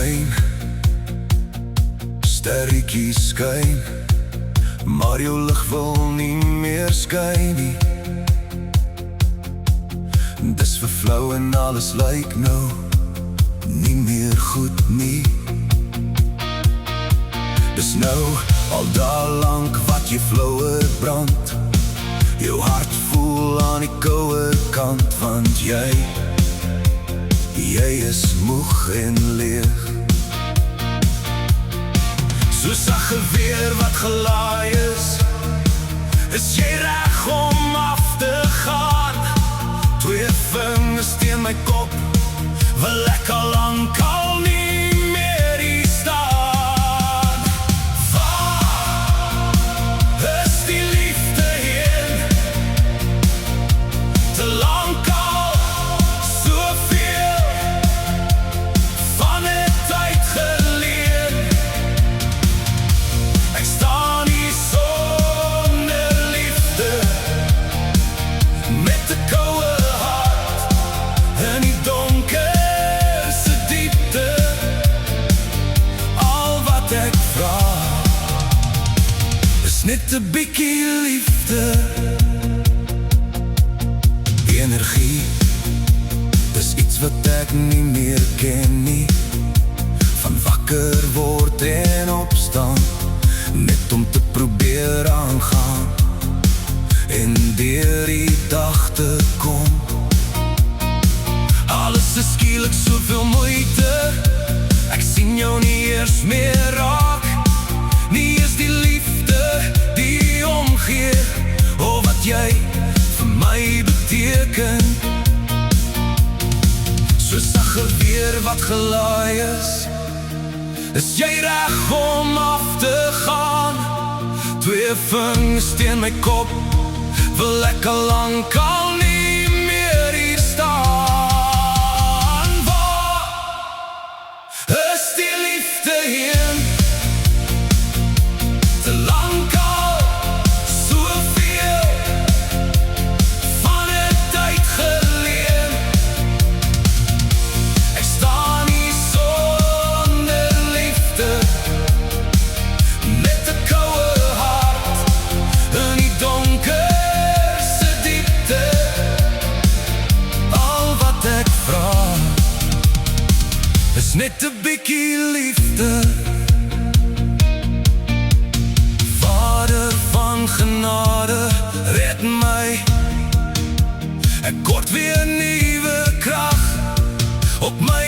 skyn, sterretjies skyn, maar jou lig wil nie meer skyn nie. Dis vervlou en alles lyk nou nie meer goed nie. Dis nou al daar lank wat jy flouer brand, jou hart voel aan die kouer kant, want jy is moeg en leeg. Soos 'n geweer wat gelaai is jy reg om af te gaan. Twee vingers teen my kop, wil ek al lank al nie meer hier staan. Waar is die liefde heen? Te lank al, soveel van het uitgeleen. Ek staan hier sonder liefde, met 'n koue in die donkerste diepte. Al wat ek vraag is net 'n bietjie liefde. Energie is iets wat ek nie meer ken nie, van wakker word en opstaan, net om te probeer aangaan en deur die dag te kom. Alles is skielik soveel moeite, ek sien jou nie eers meer raak. Nie is die liefde die omgee, o wat jy vir my beteken. Soos 'n geweer wat gelaai is jy reg om af te gaan. Twee vingers teen my kop, wil ek al lank al nie meer hier staan. Is die liefde heen? Te lank al, soveel van het uitgeleen. Ek staan hier sonder liefde, met 'n koue hart in die donkerste diepte. Al wat ek vraag is net 'n bietjie liefde. Vader van genade, red my, ek kort weer nuwe krag op my